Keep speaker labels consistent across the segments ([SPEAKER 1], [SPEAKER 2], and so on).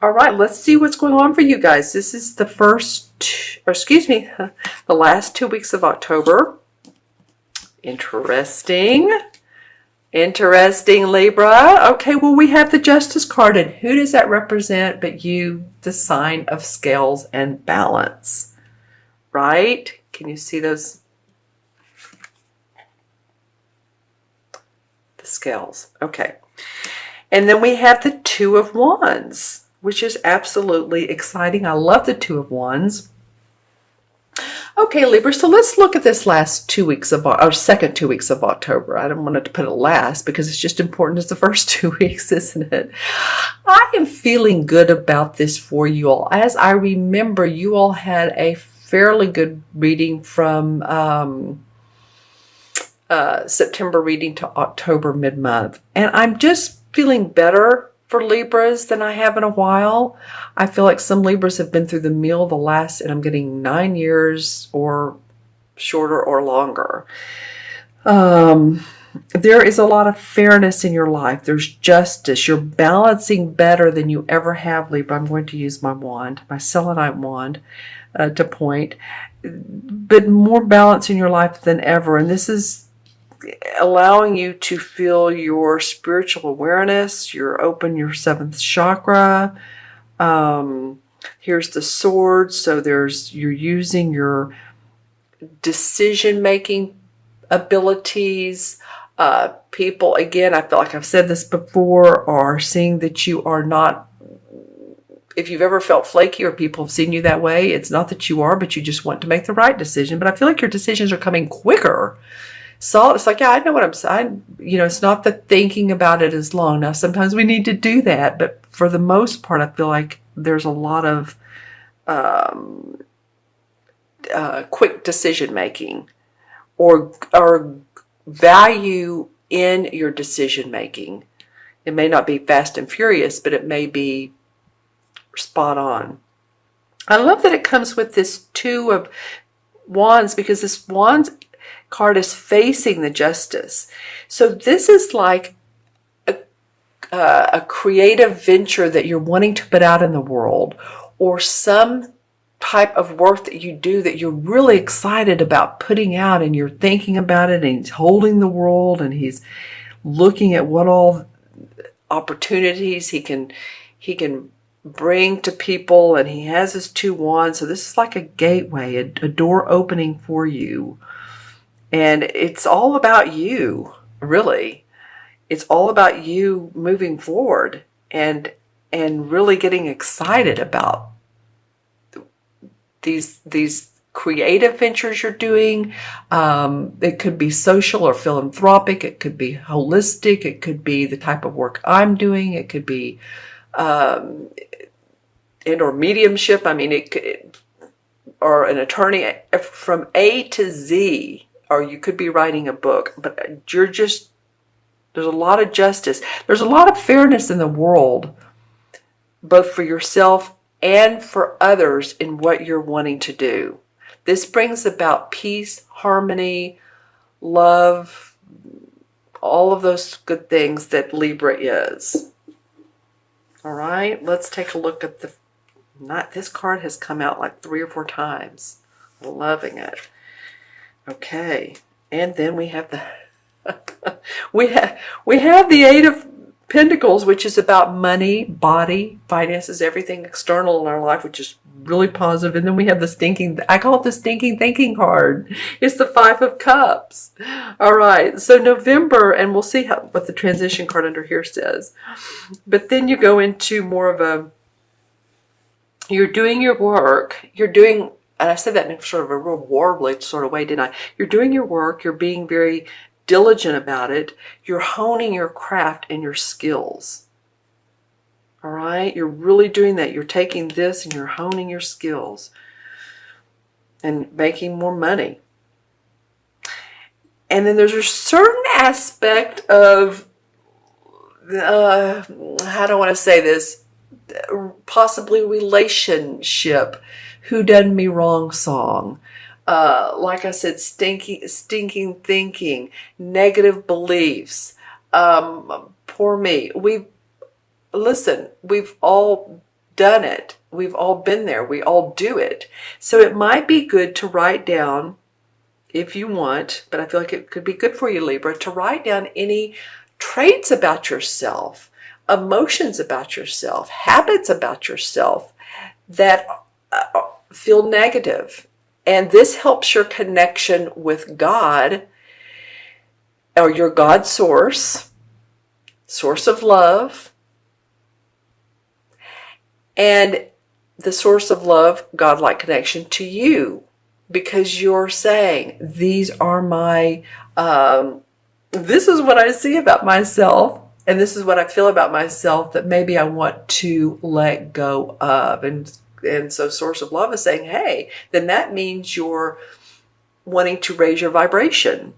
[SPEAKER 1] All right, let's see what's going on for you guys. This is the the last 2 weeks of October. Interesting. Interesting, Libra. Okay, well, we have the Justice card, and who does that represent but you, the sign of scales and balance, right? Can you see those? The scales. Okay. And then we have the Two of Wands, which is absolutely exciting. I love the Two of Wands. Okay, Libra, so let's look at this last 2 weeks of our second 2 weeks of October. I don't want to put it last because it's just important as the first 2 weeks, isn't it? I am feeling good about this for you all. As I remember, you all had a fairly good reading from September reading to October mid-month. And I'm just feeling better for Libras than I have in a while. I feel like some Libras have been through the meal the last, and I'm getting 9 years or shorter or longer. There is a lot of fairness in your life. There's justice. You're balancing better than you ever have, Libra. I'm going to use my wand, my selenite wand, to point. But more balance in your life than ever. And this is allowing you to feel your spiritual awareness. You're open your seventh chakra. Here's the sword. So you're using your decision-making abilities. People, again, I feel like I've said this before, are seeing that you are not, if you've ever felt flaky or people have seen you that way, it's not that you are, but you just want to make the right decision. But I feel like your decisions are coming quicker. So it's like, yeah, I know what I'm saying. It's not that thinking about it as long. Now, sometimes we need to do that, but for the most part, I feel like there's a lot of quick decision making or value in your decision making. It may not be fast and furious, but it may be spot on. I love that it comes with this Two of Wands, because this Wands card is facing the Justice. So this is like a creative venture that you're wanting to put out in the world, or some type of work that you do that you're really excited about putting out, and you're thinking about it, and he's holding the world, and he's looking at what all opportunities he can bring to people, and he has his Two Wands. So this is like a gateway, a door opening for you. And it's all about you, really. It's all about you moving forward and really getting excited about these creative ventures you're doing. It could be social or philanthropic. It could be holistic. It could be the type of work I'm doing. It could be or mediumship. I mean, or an attorney, from A to Z. Or you could be writing a book, but there's a lot of justice. There's a lot of fairness in the world, both for yourself and for others in what you're wanting to do. This brings about peace, harmony, love, all of those good things that Libra is. All right, let's take a look at this card has come out like 3 or 4 times. Loving it. Okay, and then we have the we have the Eight of Pentacles, which is about money, body, finances, everything external in our life, which is really positive. And then we have I call it the stinking thinking card. It's the Five of Cups. All right, so November, and we'll see what the transition card under here says. But then you go into more of you're doing your work, and I said that in sort of a real warbly sort of way, didn't I? You're doing your work. You're being very diligent about it. You're honing your craft and your skills. All right? You're really doing that. You're taking this and you're honing your skills and making more money. And then there's a certain aspect of, how do I want to say this? Possibly relationship. Who Done Me Wrong song. Like I said, stinking thinking, negative beliefs. Poor me. We've all done it. We've all been there. We all do it. So it might be good to write down, if you want, but I feel like it could be good for you, Libra, to write down any traits about yourself, emotions about yourself, habits about yourself that feel negative. And this helps your connection with God, or your God source of love, and the source of love, God-like connection to you, because you're saying, these are my, this is what I see about myself, and this is what I feel about myself that maybe I want to let go of. And so source of love is saying, hey, then that means you're wanting to raise your vibration.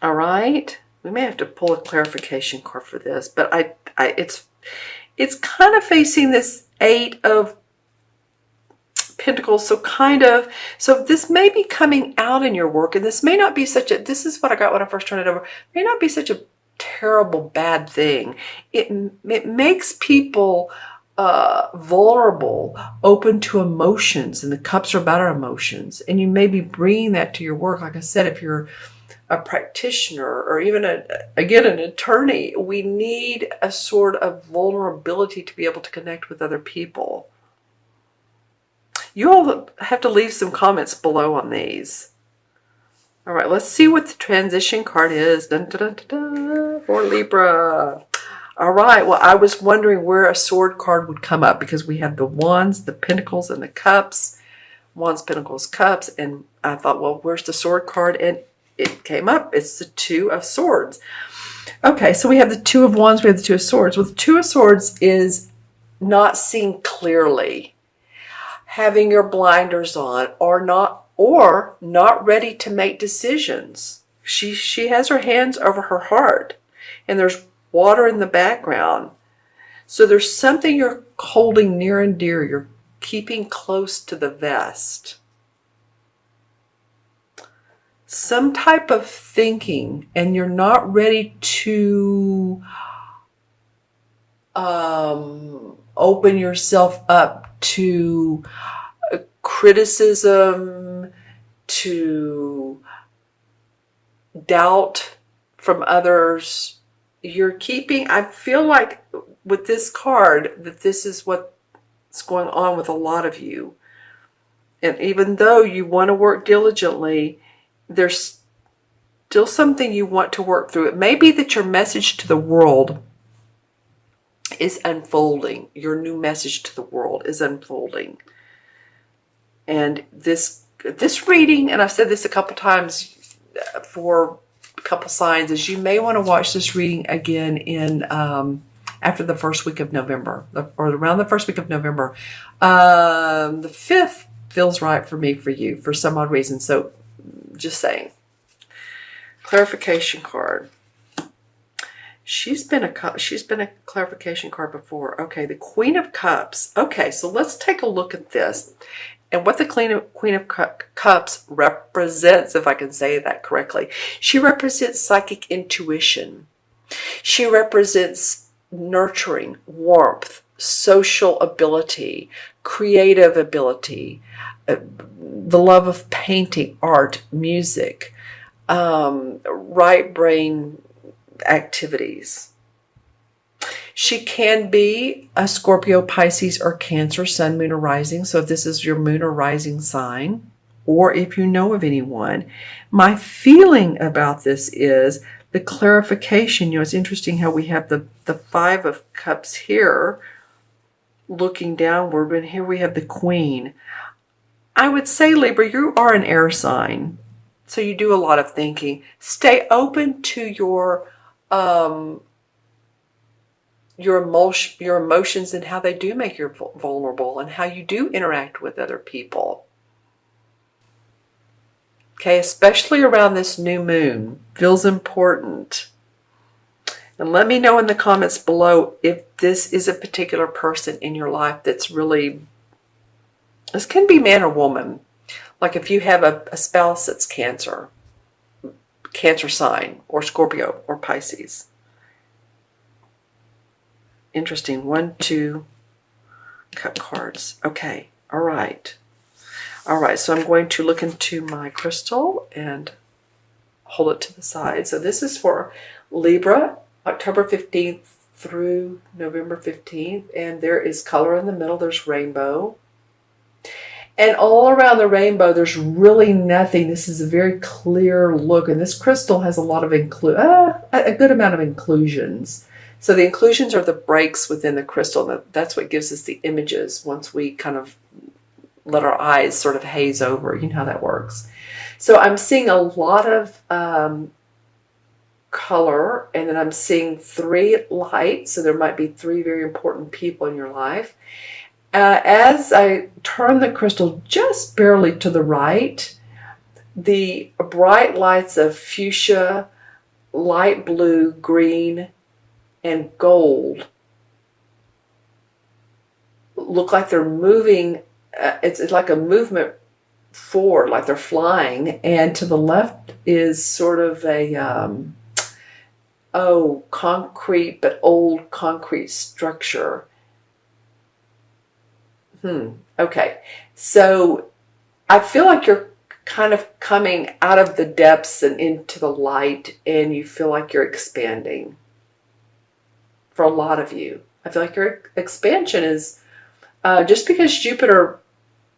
[SPEAKER 1] All right? We may have to pull a clarification card for this, but it's kind of facing this 8 of Pentacles, so this may be coming out in your work, and this may not be this is what I got when I first turned it over, may not be such a terrible bad thing. It makes people vulnerable, open to emotions, and the cups are about our emotions, and you may be bringing that to your work. Like I said, if you're a practitioner or even an attorney, we need a sort of vulnerability to be able to connect with other people. You all have to leave some comments below on these. All right, let's see what the transition card is. Dun, dun, dun, dun, for Libra. All right, well, I was wondering where a sword card would come up, because we have the wands, the pentacles, and the cups. Wands, pentacles, cups. And I thought, well, where's the sword card? And it came up. It's the 2 of swords. Okay, so we have the 2 of wands, we have the 2 of swords. Well, the 2 of swords is not seeing clearly, having your blinders on, or not ready to make decisions. She has her hands over her heart, and there's water in the background. So there's something you're holding near and dear. You're keeping close to the vest. Some type of thinking, and you're not ready to open yourself up to criticism, to doubt from others. I feel like with this card that this is what's going on with a lot of you. And even though you want to work diligently, there's still something you want to work through. It may be that your message to the world is unfolding. Your new message to the world is unfolding. And this reading, and I've said this a couple times for a couple signs, is you may want to watch this reading again in after the first week of November, or around the first week of November. The 5th feels right for me, for you, for some odd reason. So just saying. Clarification card. She's been a clarification card before. Okay, the Queen of Cups. Okay, so let's take a look at this. And what the Queen of Cups represents, if I can say that correctly. She represents psychic intuition. She represents nurturing, warmth, social ability, creative ability, the love of painting, art, music, right brain activities. She can be a Scorpio, Pisces, or Cancer, Sun, Moon, or Rising. So if this is your Moon or Rising sign, or if you know of anyone, my feeling about this is the clarification. It's interesting how we have the 5 of Cups here looking downward, and here we have the Queen. I would say, Libra, you are an air sign, so you do a lot of thinking. Stay open to your emotions and how they do make you vulnerable, and how you do interact with other people. Okay, especially around this new moon, feels important. And let me know in the comments below if this is a particular person in your life that's really, this can be man or woman. Like if you have a spouse that's Cancer sign, or Scorpio, or Pisces. Interesting. 1, 2, cut cards. Okay. All right. All right. So I'm going to look into my crystal and hold it to the side. So this is for Libra, October 15th through November 15th. And there is color in the middle. There's rainbow. And all around the rainbow, there's really nothing. This is a very clear look. And this crystal has a lot of a good amount of inclusions. So the inclusions are the breaks within the crystal. That's what gives us the images once we kind of let our eyes sort of haze over. You know how that works. So I'm seeing a lot of color, and then I'm seeing 3 lights. So there might be 3 very important people in your life. As I turn the crystal just barely to the right, the bright lights of fuchsia, light blue, green, and gold look like they're moving. It's like a movement forward, like they're flying. And to the left is sort of a concrete, but old concrete structure. Okay. So I feel like you're kind of coming out of the depths and into the light, and you feel like you're expanding. For a lot of you, I feel like your expansion is just because Jupiter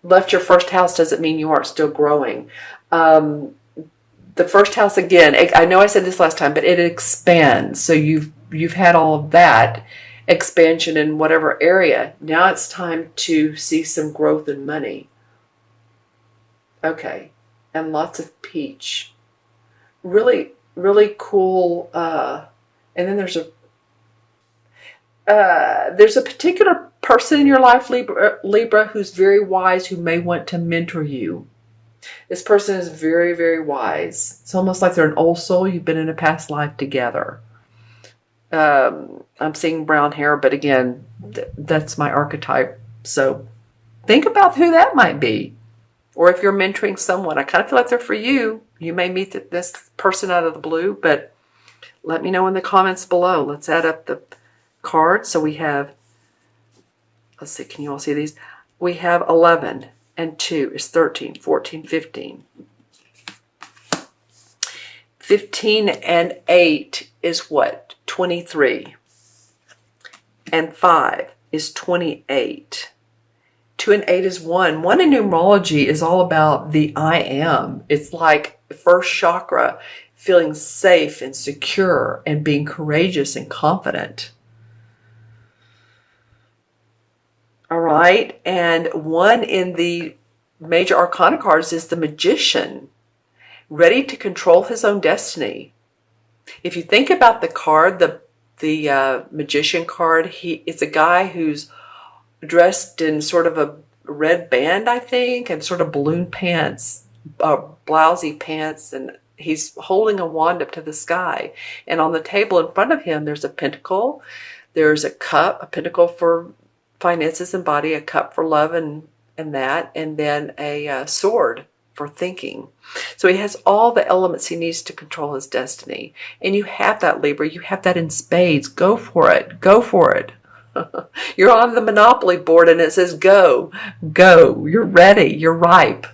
[SPEAKER 1] left your first house doesn't mean you aren't still growing. The first house, again, I know I said this last time, but it expands. So you've had all of that expansion in whatever area. Now it's time to see some growth in money. Okay. And lots of peach. Really, really cool. And then there's a particular person in your life, Libra, who's very wise, who may want to mentor you. This person is very, very wise. It's almost like they're an old soul. You've been in a past life together. I'm seeing brown hair, but again, that's my archetype. So think about who that might be. Or if you're mentoring someone, I kind of feel like they're for you. You may meet this person out of the blue, but let me know in the comments below. Let's add up the cards. So we have, let's see, can you all see these? We have 11 and 2 is 13, 14, 15. 15 and 8 is what? 23. And 5 is 28. 2 and 8 is 1. 1 in numerology is all about the I am. It's like first chakra, feeling safe and secure and being courageous and confident. All right. And 1 in the major arcana cards is the magician, ready to control his own destiny. If you think about the card, the magician card, it's a guy who's dressed in sort of a red band, I think, and sort of balloon pants, blousy pants, and he's holding a wand up to the sky. And on the table in front of him, there's a pentacle, there's a cup, a pentacle for finances and body, a cup for love and that, and then a sword for thinking. So he has all the elements he needs to control his destiny. And you have that, Libra. You have that in spades. Go for it. Go for it. You're on the Monopoly board and it says go. Go. You're ready. You're ripe.